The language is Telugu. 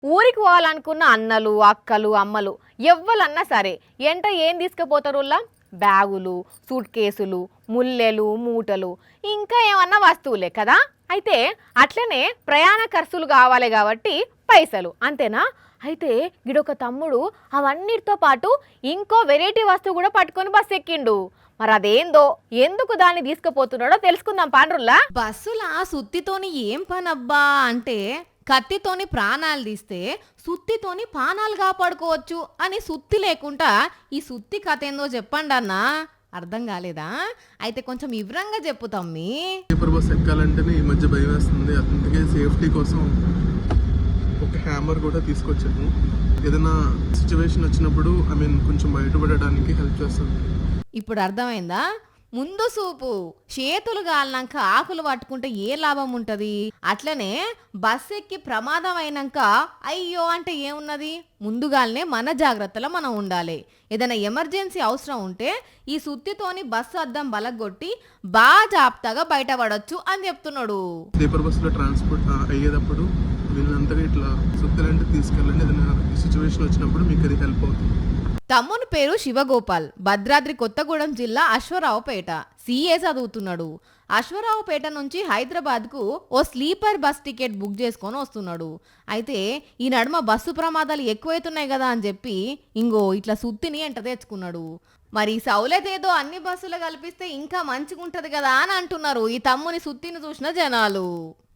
ఊరికి పోవాలనుకున్న అన్నలు, అక్కలు, అమ్మలు ఎవ్వలన్నా సరే ఎంట ఏం తీసుకుపోతారుల్లా? బ్యాగులు, సూట్ కేసులు, ముల్లెలు, మూటలు ఇంకా ఏమన్నా వస్తువులే కదా. అయితే అట్లనే ప్రయాణ ఖర్చులు కావాలి కాబట్టి పైసలు అంతేనా. అయితే గిడొక తమ్ముడు అవన్నిటితో పాటు ఇంకో వెరైటీ వస్తువు కూడా పట్టుకొని బస్సు ఎక్కిండు. మరి అదేందో ఎందుకు దాన్ని తీసుకుపోతున్నాడో తెలుసుకుందాం పాండ్రుల్లా. బస్సుల సుత్తితోని ఏం పనబ్బా అంటే కత్తితోని ప్రాణాలు తీస్తే సుత్తితోని పానాలు కాపాడుకోవచ్చు అని సుత్తి లేకుండా ఈ సుత్తి కథ ఏందో చెప్పండి అన్న. అర్థం కాలేదా? అయితే కొంచెం వివరంగా చెప్పు తమ్మి. పేపర్ బస్ ఎక్కాలంటేనే ఈ మధ్య భయం వేస్తుంది. అందుకే సేఫ్టీ కోసం ఒక హ్యామర్ కూడా తీసుకొచ్చాను. ఏదైనా సిచ్యువేషన్ వచ్చినప్పుడు కొంచెం బయటపడడానికి హెల్ప్ చేస్తుంది. ఇప్పుడు అర్థమైందా? ముందు సూపు చేతులు గాలినాక ఆకులు పట్టుకుంటే ఏ లాభం ఉంటుంది? అట్లనే బస్సు ఎక్కి ప్రమాదం అయినాక అయ్యో అంటే ఏమున్నది? ముందుగానే మన జాగ్రత్తలో మనం ఉండాలి. ఏదైనా ఎమర్జెన్సీ అవసరం ఉంటే ఈ సుత్తితోని బస్సు అద్దం బలగొట్టి బాగా జాప్తాగా బయటపడొచ్చు అని చెప్తున్నాడు. పేపర్ బస్సులో ట్రాన్స్పోర్ట్ అయ్యేటప్పుడు వీళ్ళంతగా ఇట్లా సుత్తలంటే తీసుకెళ్ళండి. ఏదైనా సిచ్యువేషన్ వచ్చినప్పుడు మీకు అది హెల్ప్ అవుతుంది. తమ్ముని పేరు శివగోపాల్. భద్రాద్రి కొత్తగూడెం జిల్లా అశ్వరావుపేట సిఏ చదువుతున్నాడు. అశ్వరావుపేట నుంచి హైదరాబాద్కు ఓ స్లీపర్ బస్ టికెట్ బుక్ చేసుకొని వస్తున్నాడు. అయితే ఈ నడుమ బస్సు ప్రమాదాలు ఎక్కువైతున్నాయి కదా అని చెప్పి ఇంగో ఇట్లా సుత్తిని ఎంట తెచ్చుకున్నాడు. మరి సౌలత్ ఏదో అన్ని బస్సులు కల్పిస్తే ఇంకా మంచిగా ఉంటది కదా అని అంటున్నారు ఈ తమ్ముని సుత్తిని చూసిన జనాలు.